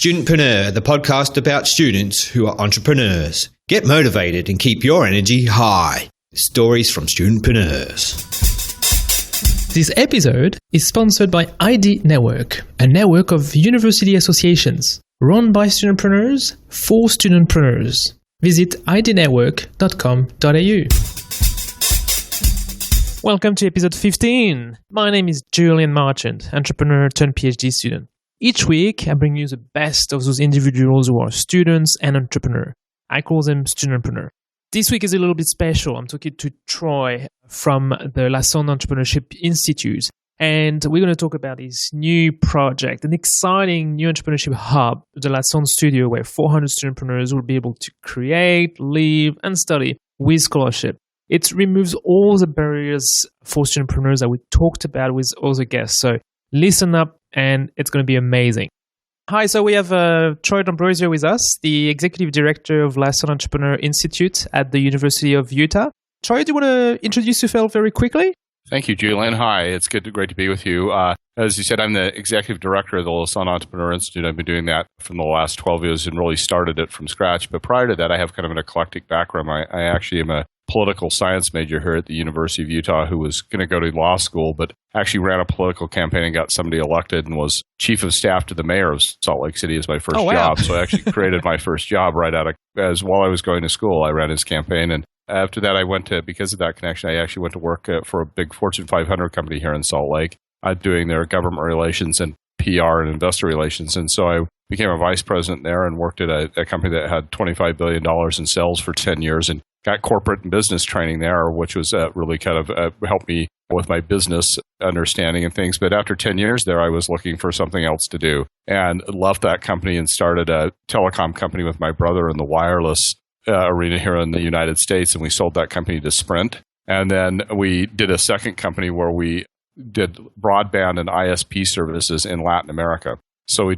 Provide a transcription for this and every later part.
Studentpreneur, the podcast about students who are entrepreneurs. Get motivated and keep your energy high. Stories from Studentpreneurs. This episode is sponsored by ID Network, a network of university associations run by studentpreneurs for studentpreneurs. Visit idnetwork.com.au. Welcome to episode 15. My name is Julian Marchant, entrepreneur turned PhD student. Each week, I bring you the best of those individuals who are students and entrepreneurs. I call them Studentpreneur. This week is a little bit special. I'm talking to Troy from the Lassonde Entrepreneurship Institute, and we're going to talk about this new project, an exciting new entrepreneurship hub, the Lassan Studio, where 400 studentpreneurs will be able to create, live, and study with scholarship. It removes all the barriers for studentpreneurs that we talked about with other guests. So listen up, and it's going to be amazing. Hi, so we have Troy D'Ambrosio with us, the Executive Director of Lassonde Entrepreneur Institute at the University of Utah. Troy, do you want to introduce yourself very quickly? Thank you, Julian. Hi, it's great to be with you. As you said, I'm the Executive Director of the Lassonde Entrepreneur Institute. I've been doing that for the last 12 years and really started it from scratch. But prior to that, I have kind of an eclectic background. I actually am a political science major here at the University of Utah who was going to go to law school, but actually ran a political campaign and got somebody elected and was chief of staff to the mayor of Salt Lake City as my first job. So I actually created my first job right while I was going to school. I ran his campaign, and after that, because of that connection, I actually went to work for a big Fortune 500 company here in Salt Lake, doing their government relations and PR and investor relations. And so I became a vice president there and worked at a company that had $25 billion in sales for 10 years and got corporate and business training there, which was really kind of helped me with my business understanding and things. But after 10 years there, I was looking for something else to do and left that company and started a telecom company with my brother in the wireless arena here in the United States. And we sold that company to Sprint. And then we did a second company where we did broadband and ISP services in Latin America. So we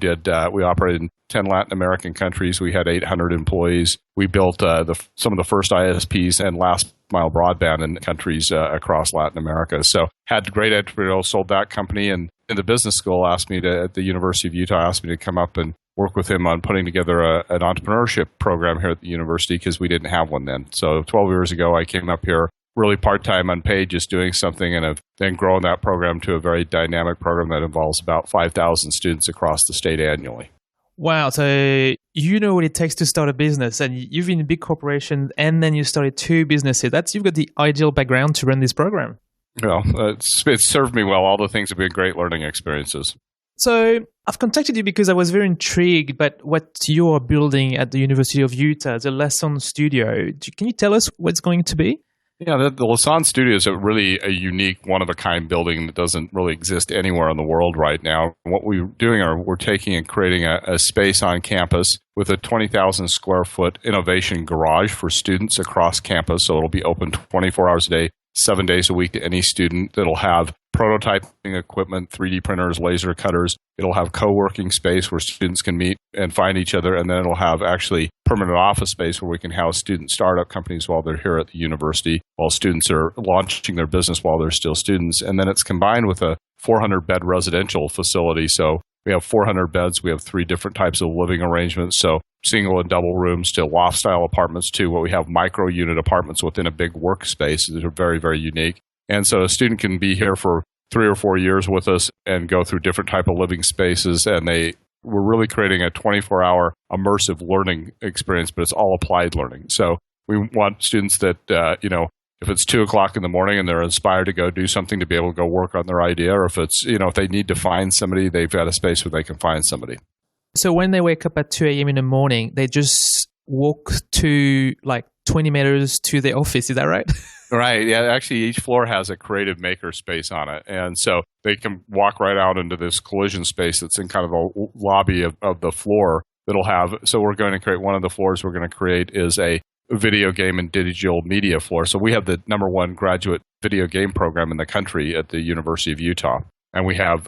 operated in 10 Latin American countries. We had 800 employees. We built some of the first ISPs and last mile broadband in countries across Latin America. So had great entrepreneurs, sold that company, and in the business school at the University of Utah asked me to come up and work with him on putting together an entrepreneurship program here at the university because we didn't have one then. So 12 years ago, I came up here really part-time unpaid, just doing something, and have then grown that program to a very dynamic program that involves about 5,000 students across the state annually. Wow. So you know what it takes to start a business, and you've been in a big corporation, and then you started two businesses. You've got the ideal background to run this program. Well, it's served me well. All the things have been great learning experiences. So I've contacted you because I was very intrigued by what you are building at the University of Utah, the Lasson Studio. Can you tell us what it's going to be? Yeah, the Lassan Studio is really a unique, one-of-a-kind building that doesn't really exist anywhere in the world right now. What we're doing we're taking and creating a space on campus with a 20,000 square foot innovation garage for students across campus. So it'll be open 24 hours a day, 7 days a week to any student. That'll have prototyping equipment, 3D printers, laser cutters. It'll have co-working space where students can meet and find each other. And then it'll have actually permanent office space where we can house student startup companies while they're here at the university, while students are launching their business while they're still students. And then it's combined with a 400-bed residential facility. So we have 400 beds. We have 3 different types of living arrangements. So single and double rooms to loft-style apartments to what we have micro-unit apartments within a big workspace that are very, very unique. And so a student can be here for 3 or 4 years with us and go through different type of living spaces. And we're really creating a 24-hour immersive learning experience, but it's all applied learning. So we want students that, if it's 2 o'clock in the morning and they're inspired to go do something, to be able to go work on their idea, or if it's, if they need to find somebody, they've got a space where they can find somebody. So when they wake up at 2 a.m. in the morning, they just walk to 20 meters to the office. Is that right? Right. Yeah. Actually, each floor has a creative maker space on it. And so they can walk right out into this collision space that's in kind of a lobby of the floor that'll have. So we're going to create one of the floors we're going to create is a video game and digital media floor. So we have the #1 graduate video game program in the country at the University of Utah. And we have,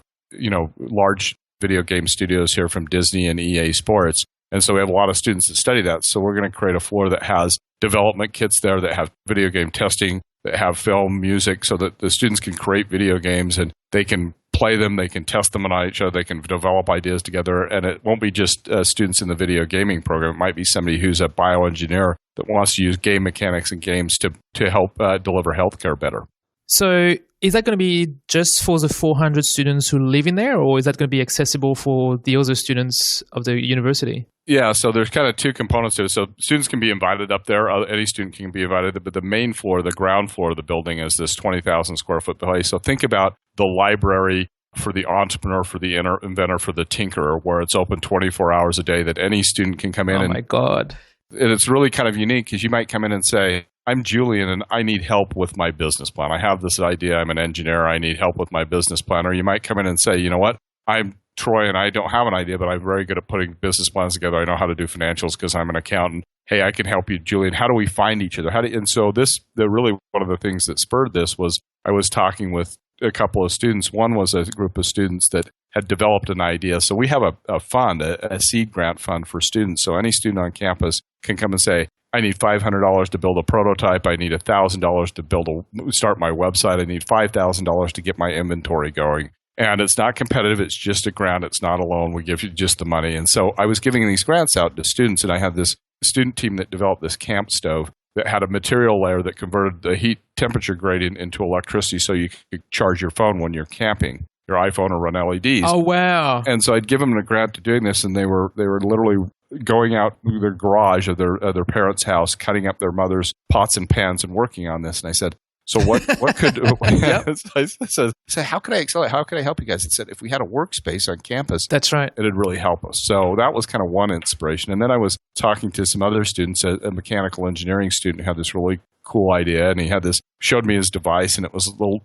large video game studios here from Disney and EA Sports. And so we have a lot of students that study that. So we're going to create a floor that has development kits there, that have video game testing, that have film, music, so that the students can create video games and they can play them, they can test them on each other, they can develop ideas together, and it won't be just students in the video gaming program. It might be somebody who's a bioengineer that wants to use game mechanics and games to help deliver healthcare better. So is that going to be just for the 400 students who live in there, or is that going to be accessible for the other students of the university? Yeah, so there's kind of two components to it. So students can be invited up there. Any student can be invited, but the main floor, the ground floor of the building is this 20,000 square foot place. So think about the library for the entrepreneur, for the inventor, for the tinkerer, where it's open 24 hours a day that any student can come in. Oh my God. And it's really kind of unique because you might come in and say, I'm Julian and I need help with my business plan. I have this idea. I'm an engineer. I need help with my business plan. Or you might come in and say, you know what? I'm Troy and I don't have an idea, but I'm very good at putting business plans together. I know how to do financials because I'm an accountant. Hey, I can help you, Julian. How do we find each other? And so really one of the things that spurred this was I was talking with a couple of students. One was a group of students that had developed an idea. So we have a fund, a seed grant fund for students. So any student on campus can come and say, I need $500 to build a prototype. I need $1,000 to start my website. I need $5,000 to get my inventory going. And it's not competitive. It's just a grant. It's not a loan. We give you just the money. And so I was giving these grants out to students, and I had this student team that developed this camp stove that had a material layer that converted the heat temperature gradient into electricity so you could charge your phone when you're camping, your iPhone, or run LEDs. Oh, wow. And so I'd give them a grant to doing this, and they were literally going out through their garage of their parents' house, cutting up their mother's pots and pans and working on this. And I said, so what could I said, how could I accelerate? How could I help you guys? It said, if we had a workspace on campus, that's right, it'd really help us. So that was kind of one inspiration. And then I was talking to some other students. A mechanical engineering student had this really cool idea, and he showed me his device, and it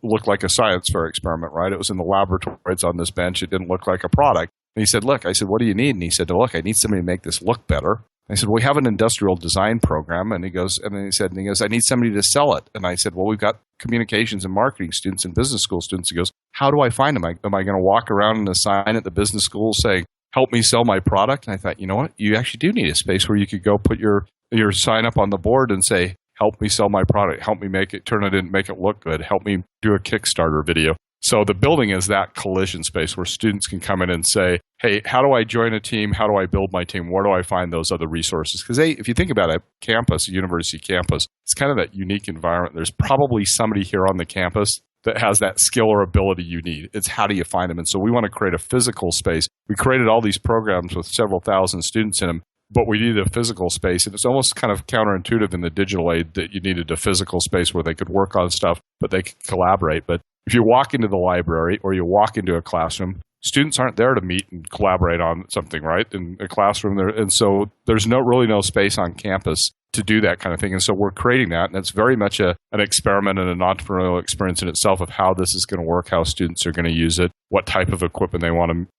looked like a science fair experiment, right? It was in the laboratory. It's on this bench. It didn't look like a product. And he said, look, I said, what do you need? And he said, look, I need somebody to make this look better. I said, well, we have an industrial design program. And he goes, I need somebody to sell it. And I said, well, we've got communications and marketing students and business school students. He goes, how do I find them? Am I going to walk around in a sign at the business school saying, help me sell my product? And I thought, you know what? You actually do need a space where you could go put your sign up on the board and say, help me sell my product. Help me turn it in, make it look good. Help me do a Kickstarter video. So the building is that collision space where students can come in and say, hey, how do I join a team? How do I build my team? Where do I find those other resources? Because if you think about a campus, a university campus, it's kind of that unique environment. There's probably somebody here on the campus that has that skill or ability you need. It's how do you find them? And so we want to create a physical space. We created all these programs with several thousand students in them, but we needed a physical space. And it's almost kind of counterintuitive in the digital age that you needed a physical space where they could work on stuff, but they could collaborate. But if you walk into the library or you walk into a classroom, students aren't there to meet and collaborate on something, right? In a classroom there. And so there's really no space on campus to do that kind of thing. And so we're creating that. And it's very much an experiment and an entrepreneurial experience in itself of how this is going to work, how students are going to use it, what type of equipment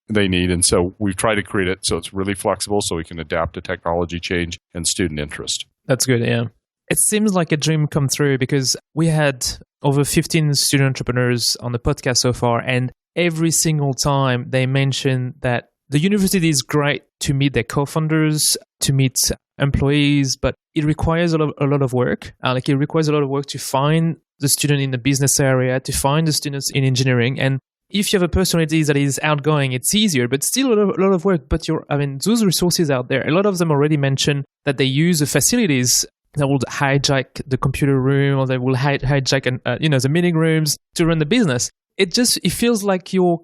they need. And so we've tried to create it so it's really flexible so we can adapt to technology change and student interest. That's good, yeah. It seems like a dream come true because we had over 15 student entrepreneurs on the podcast so far, and every single time they mention that the university is great to meet their co-founders, to meet employees, but it requires a lot of work. It requires a lot of work to find the student in the business area, to find the students in engineering. And if you have a personality that is outgoing, it's easier, but still a lot of work. But those resources out there, a lot of them already mention that they use the facilities that will hijack the computer room, or they will hijack the meeting rooms to run the business. It feels like you're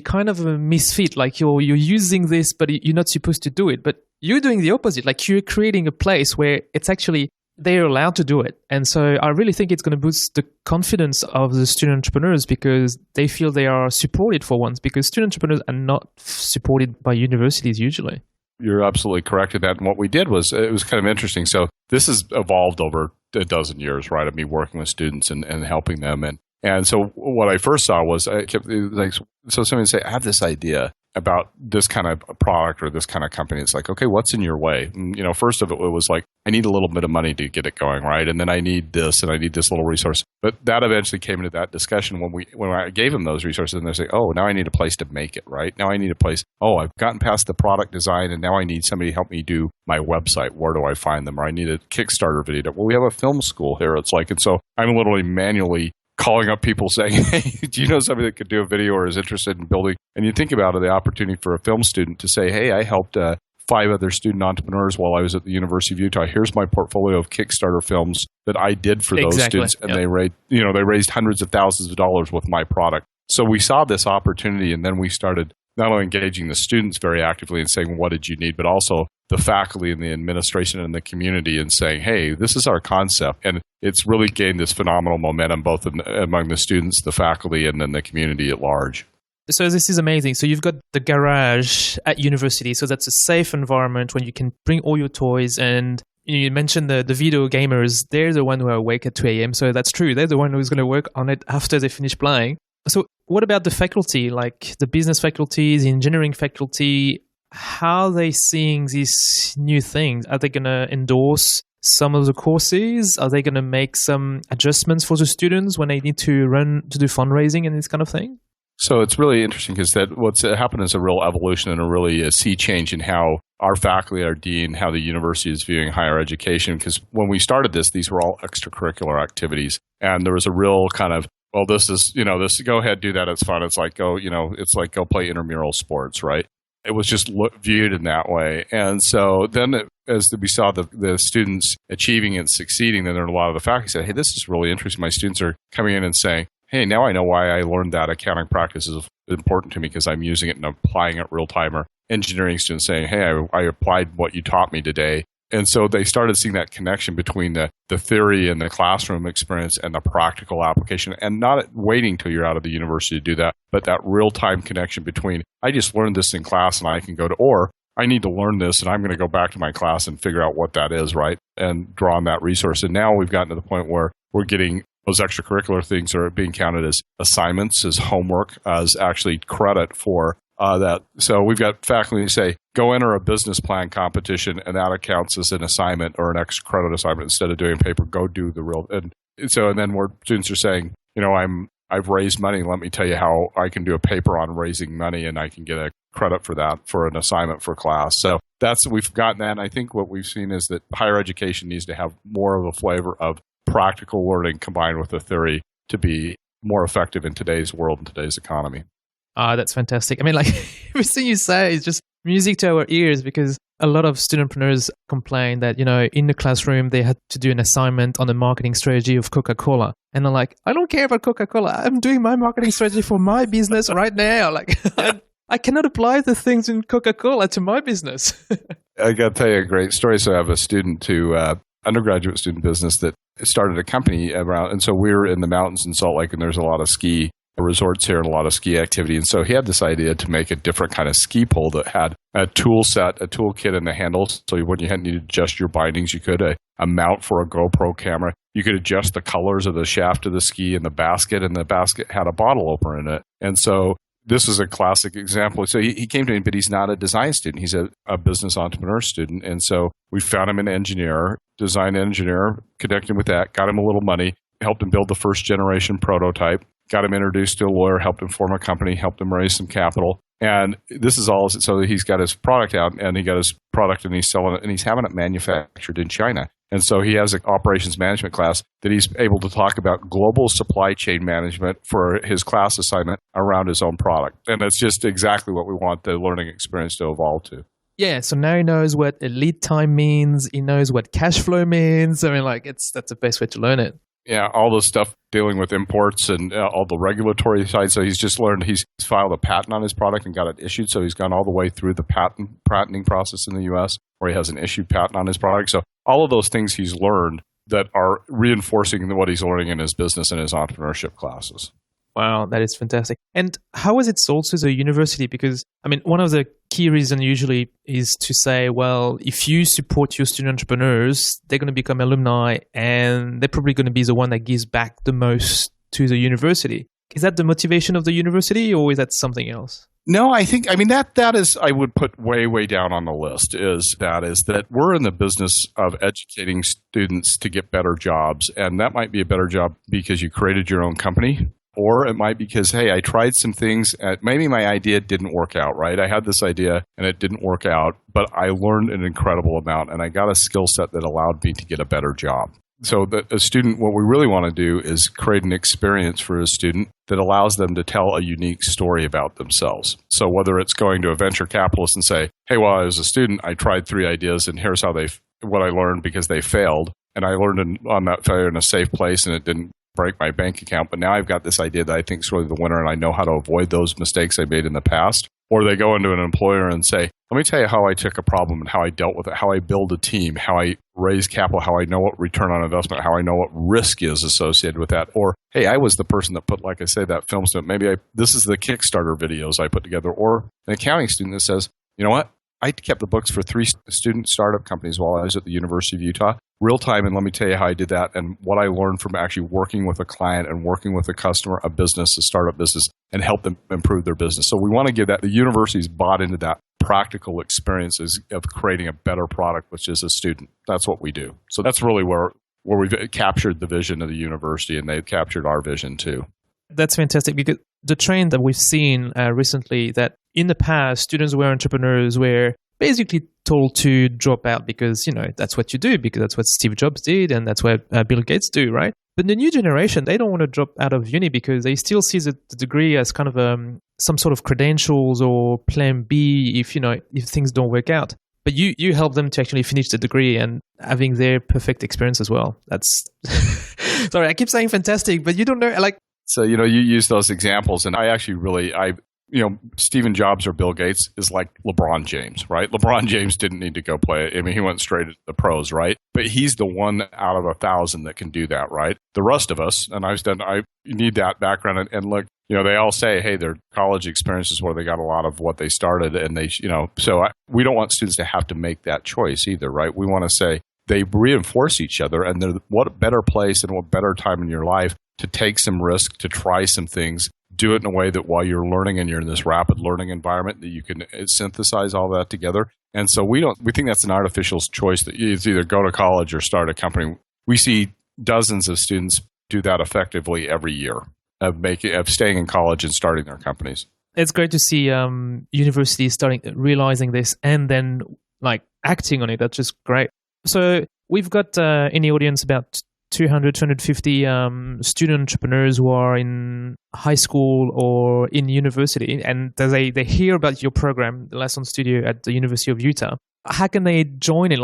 kind of a misfit, like you're using this, but you're not supposed to do it. But you're doing the opposite, like you're creating a place where it's actually they're allowed to do it. And so I really think it's going to boost the confidence of the student entrepreneurs because they feel they are supported for once, because student entrepreneurs are not supported by universities usually. You're absolutely correct in that. And what we did was, it was kind of interesting. So this has evolved over a dozen years, right, of me working with students and helping them. And so what I first saw was, so somebody would say, I have this idea about this kind of product or this kind of company. It's like, okay, what's in your way? And, first of it was like, I need a little bit of money to get it going, right? And then I need this and I need this little resource. But that eventually came into that discussion when I gave them those resources, and they're saying, oh, now I need a place to make it, right? Now I need a place. Oh, I've gotten past the product design and now I need somebody to help me do my website. Where do I find them? Or I need a Kickstarter video. Well, we have a film school here. It's like, and so I'm literally manually calling up people saying, hey, do you know somebody that could do a video or is interested in building? And you think about it, the opportunity for a film student to say, hey, I helped 5 other student entrepreneurs while I was at the University of Utah. Here's my portfolio of Kickstarter films that I did for those students. And they raised hundreds of thousands of dollars with my product. So we saw this opportunity, and then we started not only engaging the students very actively and saying, what did you need, but also the faculty and the administration and the community and saying, hey, this is our concept. And it's really gained this phenomenal momentum both among the students, the faculty, and then the community at large. So this is amazing. So you've got the garage at university. So that's a safe environment when you can bring all your toys. And you mentioned the video gamers. They're the one who are awake at 2 a.m. So that's true. They're the one who's going to work on it after they finish playing. So what about the faculty, like the business faculty, the engineering faculty? How are they seeing these new things? Are they going to endorse some of the courses? Are they going to make some adjustments for the students when they need to do fundraising and this kind of thing? So it's really interesting because what's happened is a real evolution and a sea change in how our faculty, our dean, how the university is viewing higher education. Because when we started this, these were all extracurricular activities. And there was a real kind of, well, this is, go ahead, do that. It's fun. It's like, go play intramural sports, right? It was just viewed in that way. And so then as we saw the students achieving and succeeding, then a lot of the faculty said, hey, this is really interesting. My students are coming in and saying, hey, now I know why I learned that accounting practice is important to me because I'm using it and applying it real time. Or engineering students saying, hey, I applied what you taught me today. And so they started seeing that connection between the theory and the classroom experience and the practical application, and not waiting till you're out of the university to do that, but that real-time connection between, I just learned this in class and I can go to, or I need to learn this and I'm going to go back to my class and figure out what that is, right? And draw on that resource. And now we've gotten to the point where we're getting those extracurricular things are being counted as assignments, as homework, as actually credit for that. So we've got faculty who say, go enter a business plan competition, and that counts as an assignment or an extra credit assignment instead of doing paper. Go do the real. And then where students are saying, I've raised money. Let me tell you how I can do a paper on raising money, and I can get a credit for that for an assignment for class. So we've gotten that. And I think what we've seen is that higher education needs to have more of a flavor of practical learning combined with the theory to be more effective in today's world and today's economy. That's fantastic. I mean, like everything you say is just music to our ears, because a lot of studentpreneurs complain that, in the classroom, they had to do an assignment on the marketing strategy of Coca-Cola. And they're like, I don't care about Coca-Cola. I'm doing my marketing strategy for my business right now. Like, I cannot apply the things in Coca-Cola to my business. I got to tell you a great story. So I have a student undergraduate student business that started a company around, and so we're in the mountains in Salt Lake, and there's a lot of ski resorts here and a lot of ski activity. And so he had this idea to make a different kind of ski pole that had a toolkit in the handles. So when you need to adjust your bindings, you could, a mount for a GoPro camera. You could adjust the colors of the shaft of the ski and the basket had a bottle opener in it. And so this is a classic example. So he came to me, but he's not a design student. He's a business entrepreneur student. And so we found him an design engineer, connected him with that, got him a little money, helped him build the first generation prototype, got him introduced to a lawyer, helped him form a company, helped him raise some capital. And this is all, so he's got his product out, and he got his product and he's selling it, and he's having it manufactured in China. And so he has an operations management class that he's able to talk about global supply chain management for his class assignment around his own product. And that's just exactly what we want the learning experience to evolve to. Yeah, so now he knows what lead time means. He knows what cash flow means. I mean, that's the best way to learn it. Yeah, all the stuff dealing with imports and all the regulatory side. So he's just learned, he's filed a patent on his product and got it issued. So he's gone all the way through the patenting process in the U.S. where he has an issued patent on his product. So all of those things he's learned that are reinforcing what he's learning in his business and his entrepreneurship classes. Wow, that is fantastic. And how is it sold to the university? Because, I mean, one of the key reasons usually is to say, well, if you support your student entrepreneurs, they're going to become alumni, and they're probably going to be the one that gives back the most to the university. Is that the motivation of the university, or is that something else? No, that is, I would put way down on the list, is that we're in the business of educating students to get better jobs. And that might be a better job because you created your own company. Or it might be because, hey, I tried some things. Maybe my idea didn't work out, right? I had this idea and it didn't work out, but I learned an incredible amount and I got a skill set that allowed me to get a better job. So a student, what we really want to do is create an experience for a student that allows them to tell a unique story about themselves. So whether it's going to a venture capitalist and say, hey, while I was a student, I tried 3 ideas and here's how what I learned because they failed. And I learned on that failure in a safe place and it didn't break my bank account. But now I've got this idea that I think is really the winner and I know how to avoid those mistakes I made in the past. Or they go into an employer and say, let me tell you how I took a problem and how I dealt with it, how I build a team, how I raise capital, how I know what return on investment, how I know what risk is associated with that. Or, hey, I was the person that put, like I say, that film stuff. Maybe this is the Kickstarter videos I put together. Or an accounting student that says, you know what? I kept the books for 3 student startup companies while I was at the University of Utah, real time, and let me tell you how I did that and what I learned from actually working with a client and working with a customer, a business, a startup business, and help them improve their business. So we want to give that. The university's bought into that practical experiences of creating a better product, which is a student. That's what we do. So that's really where we've captured the vision of the university, and they've captured our vision too. That's fantastic, because the trend that we've seen recently, that in the past, students who were entrepreneurs were basically told to drop out because, that's what you do, because that's what Steve Jobs did and that's what Bill Gates do, right? But the new generation, they don't want to drop out of uni because they still see the degree as kind of some sort of credentials or plan B if things don't work out. But you help them to actually finish the degree and having their perfect experience as well. That's sorry, I keep saying fantastic, but you don't know, So, you use those examples, and I actually really, Stephen Jobs or Bill Gates is like LeBron James, right? LeBron James didn't need to go play. I mean, he went straight to the pros, right? But he's the one out of 1,000 that can do that, right? The rest of us, and I need that background. And look, they all say, hey, their college experience is where they got a lot of what they started. And we don't want students to have to make that choice either, right? We want to say they reinforce each other, and what a better place and what better time in your life to take some risk, to try some things, do it in a way that while you're learning and you're in this rapid learning environment, that you can synthesize all that together. And so we think that's an artificial choice that it's either go to college or start a company. We see dozens of students do that effectively every year of staying in college and starting their companies. It's great to see universities realizing this and then acting on it. That's just great. So we've got in the audience about 250 student entrepreneurs who are in high school or in university, and they hear about your program, the Lassan Studio at the University of Utah. How can they join it?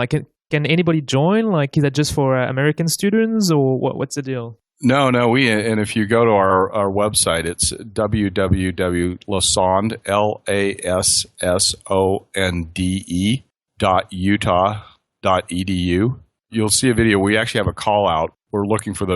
Can anybody join? Is that just for American students, or what's the deal? No. And if you go to our website, it's www.lassonde, lassonde.utah.edu. You'll see a video. We actually have a call out. We're looking for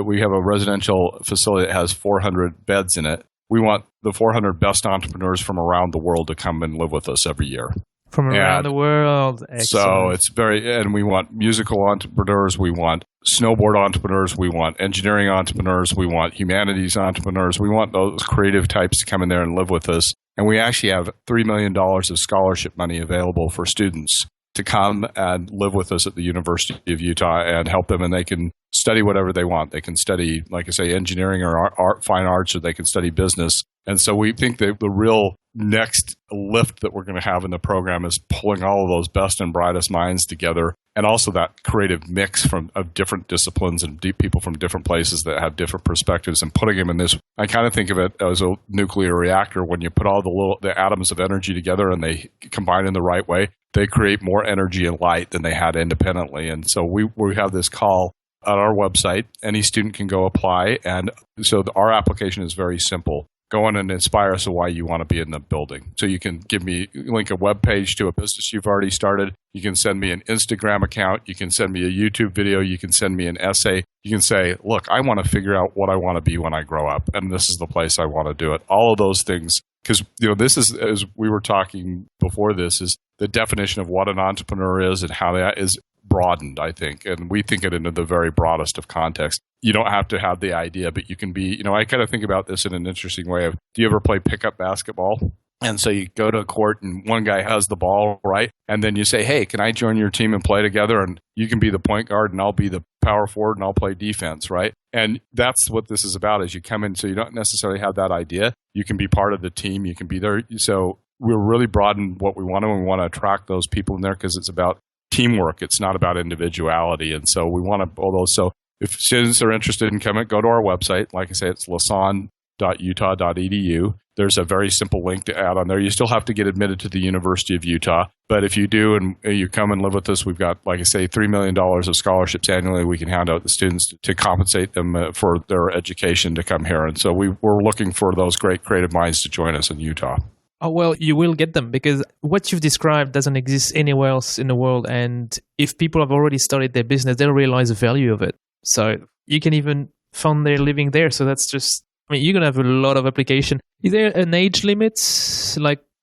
we have a residential facility that has 400 beds in it. We want the 400 best entrepreneurs from around the world to come and live with us every year. From around the world. Excellent. So it's and we want musical entrepreneurs. We want snowboard entrepreneurs. We want engineering entrepreneurs. We want humanities entrepreneurs. We want those creative types to come in there and live with us. And we actually have $3 million of scholarship money available for students to come and live with us at the University of Utah and help them, and they can study whatever they want. They can study, like I say, engineering or fine arts, or they can study business. And so we think that the real next lift that we're going to have in the program is pulling all of those best and brightest minds together, and also that creative mix of different disciplines and deep people from different places that have different perspectives, and putting them in this. I kind of think of it as a nuclear reactor. When you put all the atoms of energy together and they combine in the right way, they create more energy and light than they had independently. And so we have this call at our website. Any student can go apply. And so our application is very simple. Go in and inspire us of why you want to be in the building. So you can link a web page to a business you've already started. You can send me an Instagram account. You can send me a YouTube video. You can send me an essay. You can say, look, I want to figure out what I want to be when I grow up, and this is the place I want to do it. All of those things, because this is, as we were talking before this, is the definition of what an entrepreneur is and how that is broadened, I think. And we think it into the very broadest of context. You don't have to have the idea, but you can be, I kind of think about this in an interesting way of, do you ever play pickup basketball? And so you go to a court and one guy has the ball, right? And then you say, hey, can I join your team and play together? And you can be the point guard and I'll be the power forward and I'll play defense, right? And that's what this is about, is you come in, so you don't necessarily have that idea. You can be part of the team. You can be there. So we're really broaden what we want to, and we want to attract those people in there, because it's about teamwork. It's not about individuality. And so we want to build those. So if students are interested in coming, go to our website. Like I say, it's lassonde.utah.edu. There's a very simple link to add on there. You still have to get admitted to the University of Utah. But if you do and you come and live with us, we've got, like I say, $3 million of scholarships annually we can hand out to students to compensate them for their education to come here. And so we're looking for those great creative minds to join us in Utah. Oh, well, you will get them because what you've described doesn't exist anywhere else in the world. And if people have already started their business, they'll realize the value of it. So you can even fund their living there. So that's just, I mean, you're going to have a lot of application. Is there an age limit?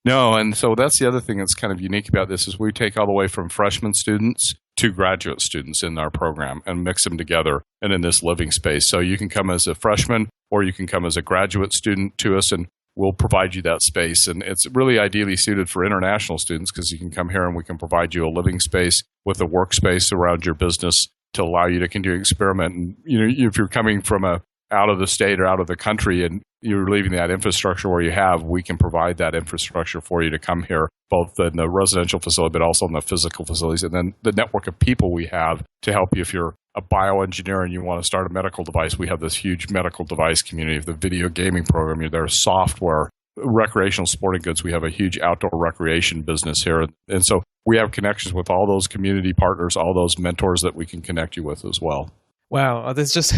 No, and so that's the other thing that's kind of unique about this is we take all the way from freshman students to graduate students in our program and mix them together and in this living space. So you can come as a freshman or you can come as a graduate student to us and we'll provide you that space. And it's really ideally suited for international students because you can come here and we can provide you a living space with a workspace around your business to allow you to continue to experiment. And if you're coming from out of the state or out of the country and you're leaving that infrastructure where you have, we can provide that infrastructure for you to come here, both in the residential facility, but also in the physical facilities. And then the network of people we have to help you. If you're a bioengineer and you want to start a medical device, we have this huge medical device community. The video gaming program, there's software, recreational sporting goods. We have a huge outdoor recreation business here. And so we have connections with all those community partners, all those mentors that we can connect you with as well. Wow, that's just.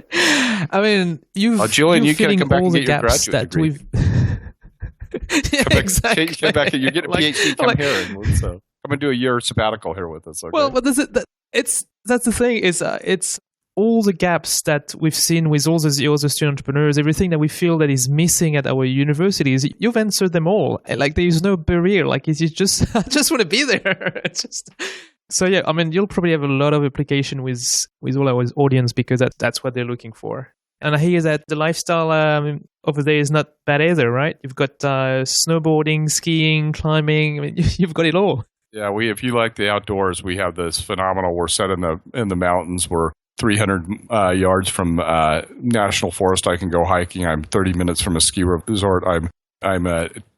I mean, Julian, you can come back and get your graduate that degree. Exactly. Come back and you get a PhD. Come here and come and do a year sabbatical here with us. Okay? Well, but that's the thing is it's all the gaps that we've seen with all the student entrepreneurs, everything that we feel that is missing at our universities. You've answered them all. Like there is no barrier. Like it's just I just want to be there. It's just. So yeah, I mean, you'll probably have a lot of application with all our audience because that's what they're looking for. And I hear that the lifestyle over there is not bad either, right? You've got snowboarding, skiing, climbing. I mean, you've got it all. Yeah, if you like the outdoors, we have this phenomenal. We're set in the mountains. We're 300 yards from national forest. I can go hiking. I'm 30 minutes from a ski resort. I'm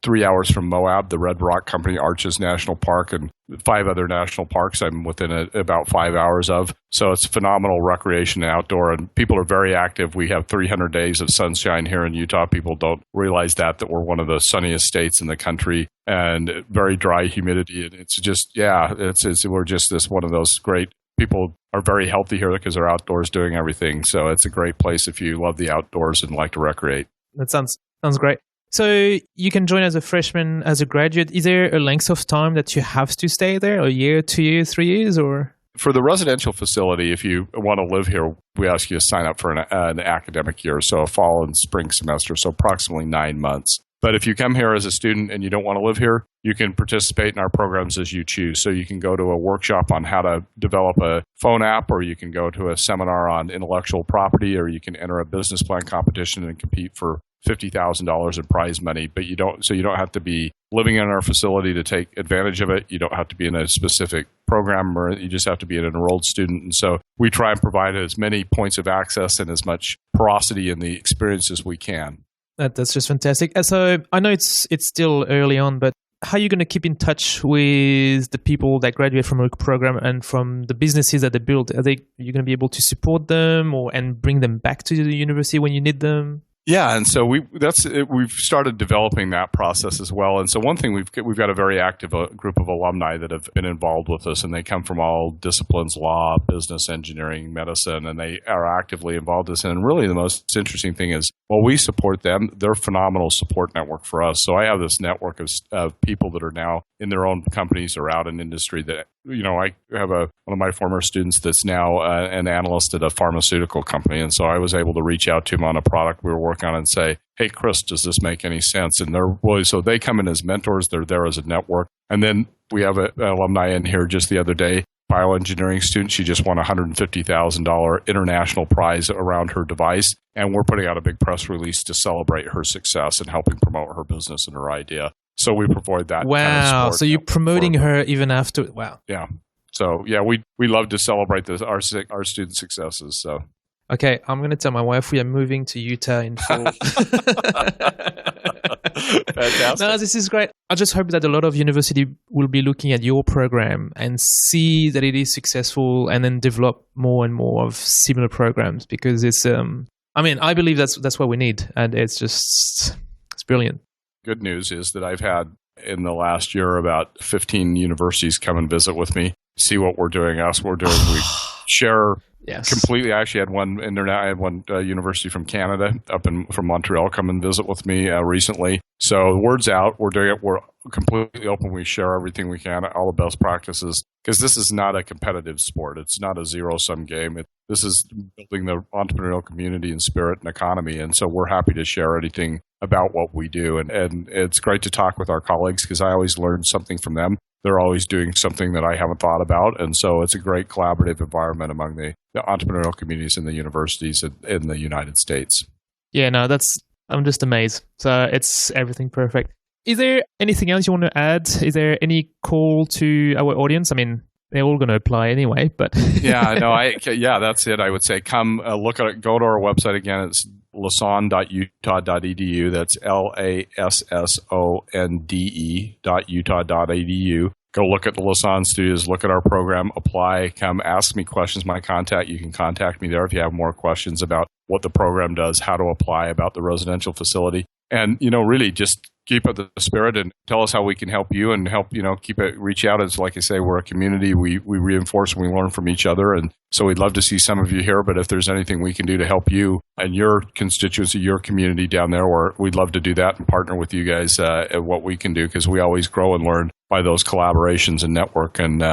3 hours from Moab, the Red Rock Company Arches National Park, and 5 other national parks I'm within about 5 hours of. So it's phenomenal recreation and outdoor, and people are very active. We have 300 days of sunshine here in Utah. People don't realize that we're one of the sunniest states in the country, and very dry humidity. And it's just, we're just this one of those great. People are very healthy here because they're outdoors doing everything. So it's a great place if you love the outdoors and like to recreate. That sounds great. So you can join as a freshman, as a graduate. Is there a length of time that you have to stay there? A year, 2 years, 3 years, or? For the residential facility, if you want to live here, we ask you to sign up for an academic year, so a fall and spring semester, so approximately 9 months. But if you come here as a student and you don't want to live here, you can participate in our programs as you choose. So you can go to a workshop on how to develop a phone app, or you can go to a seminar on intellectual property, or you can enter a business plan competition and compete for $50,000 in prize money. But you don't have to be living in our facility to take advantage of it. You don't have to be in a specific program, or you just have to be an enrolled student. And so we try and provide as many points of access and as much porosity in the experience as we can. That's just fantastic. So I know it's still early on, but how are you going to keep in touch with the people that graduate from a program and from the businesses that they build? Are you going to be able to support them and bring them back to the university when you need them? Yeah, and so we've started developing that process as well. And so one thing we've got a very active group of alumni that have been involved with us, and they come from all disciplines: law, business, engineering, medicine, and they are actively involved in this. And really, the most interesting thing is, while we support them, they're a phenomenal support network for us. So I have this network of people that are now in their own companies or out in industry that. I have one of my former students that's now an analyst at a pharmaceutical company. And so I was able to reach out to him on a product we were working on and say, hey, Chris, does this make any sense? And so they come in as mentors. They're there as a network. And then we have an alumni in here just the other day, bioengineering student. She just won a $150,000 international prize around her device. And we're putting out a big press release to celebrate her success and helping promote her business and her idea. So we provide that. Wow. Kind of support. So you're promoting her even after. Wow. Yeah. So yeah, we love to celebrate our student successes. So. Okay, I'm going to tell my wife we are moving to Utah in fall. Fantastic. No, this is great. I just hope that a lot of university will be looking at your program and see that it is successful and then develop more and more of similar programs, because it's, I believe that's what we need. And it's brilliant. Good news is that I've had in the last year about 15 universities come and visit with me, see what we're doing, ask what we're doing. We share completely. I actually had one university from Canada from Montreal come and visit with me recently. So the word's out. We're doing it. We're completely open. We share everything we can, all the best practices, because this is not a competitive sport. It's not a zero-sum game. This is building the entrepreneurial community and spirit and economy. And so we're happy to share anything about what we do. And it's great to talk with our colleagues, because I always learn something from them. They're always doing something that I haven't thought about. And so it's a great collaborative environment among the entrepreneurial communities in the universities in the United States. Yeah, no, I'm just amazed. So it's everything perfect. Is there anything else you want to add? Is there any call to our audience? I mean, they're all going to apply anyway, but that's it. I would say come look at it. Go to our website again. It's lassonde.utah.edu. That's lassonde.utah.edu. Go look at the Lassan Studios, look at our program, apply, come ask me questions. My contact, you can contact me there if you have more questions about what the program does, how to apply, about the residential facility. And, really just keep up the spirit and tell us how we can help you and help, reach out. It's like I say, we're a community. We reinforce and we learn from each other. And so we'd love to see some of you here, but if there's anything we can do to help you and your constituency, your community down there, we'd love to do that and partner with you guys at what we can do, because we always grow and learn by those collaborations and network. And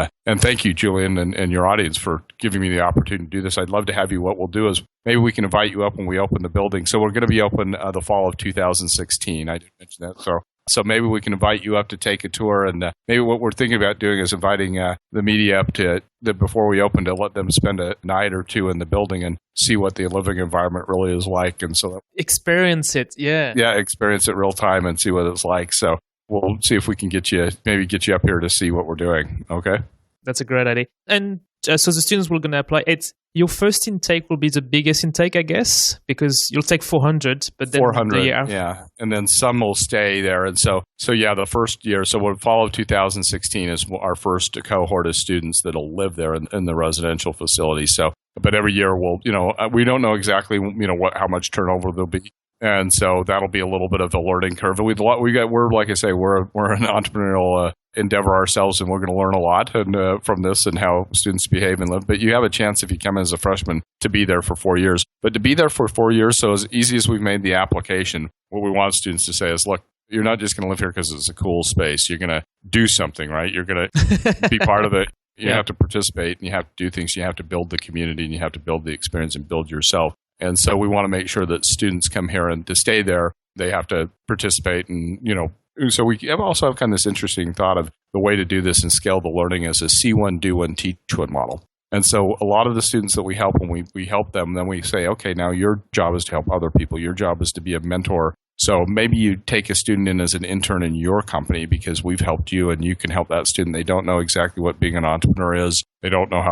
thank you, Julian, and your audience for giving me the opportunity to do this. I'd love to have you. What we'll do is maybe we can invite you up when we open the building. So we're going to be open the fall of 2016. I didn't mention that. So maybe we can invite you up to take a tour. And maybe what we're thinking about doing is inviting the media up before we open, to let them spend a night or two in the building and see what the living environment really is like. And so experience it. Yeah. Yeah. Experience it real time and see what it's like. So we'll see if we can get you up here to see what we're doing. Okay. That's a great idea. And so the students will going to apply. Your first intake will be the biggest intake, I guess, because you'll take 400, but then 400, yeah, and then some will stay there. And so the first year, so what fall of 2016 is our first cohort of students that'll live there in the residential facility. So, but every year we don't know exactly how much turnover there'll be. And so that'll be a little bit of a learning curve. We're like I say, we're an entrepreneurial endeavor ourselves, and we're going to learn a lot from this and how students behave and live. But you have a chance, if you come in as a freshman, to be there for 4 years. But to be there for 4 years, so as easy as we've made the application, what we want students to say is, look, you're not just going to live here because it's a cool space. You're going to do something, right? You're going to be part of it. You have to participate, and you have to do things. You have to build the community, and you have to build the experience and build yourself. And so we want to make sure that students come here, and to stay there, they have to participate. And, so we also have kind of this interesting thought of the way to do this and scale the learning as a see one, do one, teach one model. And so a lot of the students that we help, when we help them, then we say, okay, now your job is to help other people. Your job is to be a mentor. So maybe you take a student in as an intern in your company because we've helped you, and you can help that student. They don't know exactly what being an entrepreneur is. They don't know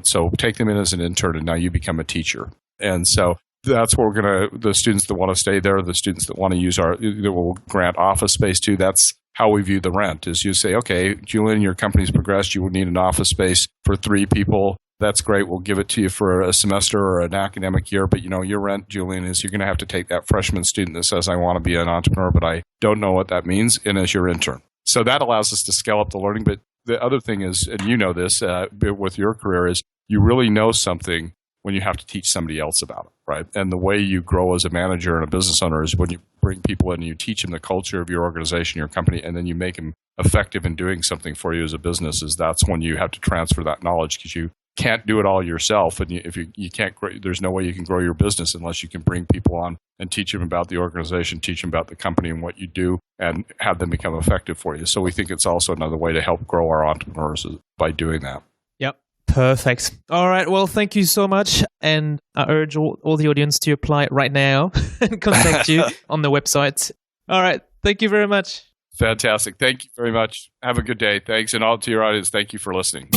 so take them in as an intern, and now you become a teacher. And so that's what the students that want to stay there, the students that want to use that will grant office space to, that's how we view the rent, is you say, okay, Julian, your company's progressed. You would need an office space for 3 people. That's great. We'll give it to you for a semester or an academic year. But, your rent, Julian, is you're going to have to take that freshman student that says, I want to be an entrepreneur, but I don't know what that means, in as your intern. So that allows us to scale up the learning. But the other thing is, and you know this with your career, is you really know something when you have to teach somebody else about it, right? And the way you grow as a manager and a business owner is when you bring people in and you teach them the culture of your organization, your company, and then you make them effective in doing something for you as a business. That's when you have to transfer that knowledge, because you can't do it all yourself. And if you can't, there's no way you can grow your business unless you can bring people on and teach them about the organization, teach them about the company and what you do, and have them become effective for you. So we think it's also another way to help grow our entrepreneurs by doing that. Yep. Perfect. All right. Well, thank you so much. And I urge all the audience to apply right now and contact you on the website. All right. Thank you very much. Fantastic. Thank you very much. Have a good day. Thanks. And all to your audience, thank you for listening.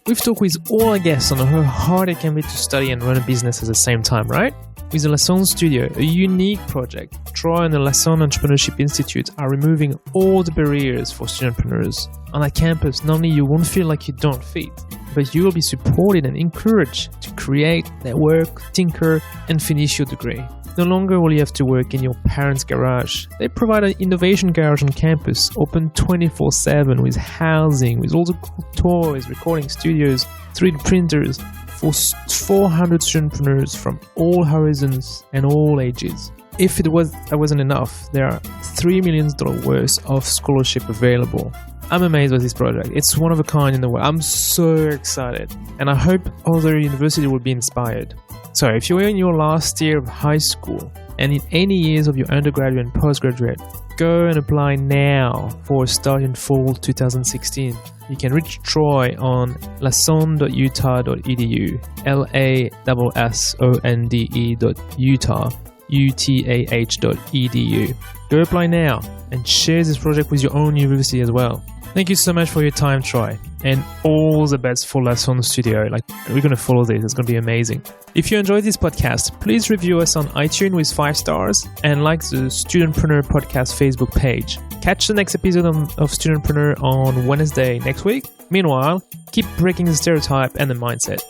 We've talked with all our guests on how hard it can be to study and run a business at the same time, right? With the Lasson Studio, a unique project, Troy and the Lassonde Entrepreneurship Institute are removing all the barriers for studentpreneurs. On our campus, not only you won't feel like you don't fit, but you will be supported and encouraged to create, network, tinker, and finish your degree. No longer will you have to work in your parents' garage. They provide an innovation garage on campus, open 24/7 with housing, with all the cool toys, recording studios, 3D printers, for 400 studentpreneurs from all horizons and all ages. If that wasn't enough, there are $3 million worth of scholarship available. I'm amazed with this project. It's one of a kind in the world. I'm so excited, and I hope other universities will be inspired. So if you're in your last year of high school and in any years of your undergraduate and postgraduate, go and apply now for a start in fall 2016. You can reach Troy on lassonde.utah.edu, lassonde.utah.edu. Go apply now and share this project with your own university as well. Thank you so much for your time, Troy, and all the best for Lassonde Studio. We're going to follow this. It's going to be amazing. If you enjoyed this podcast, please review us on iTunes with 5 stars and like the Studentpreneur Podcast Facebook page. Catch the next episode of Studentpreneur on Wednesday next week. Meanwhile, keep breaking the stereotype and the mindset.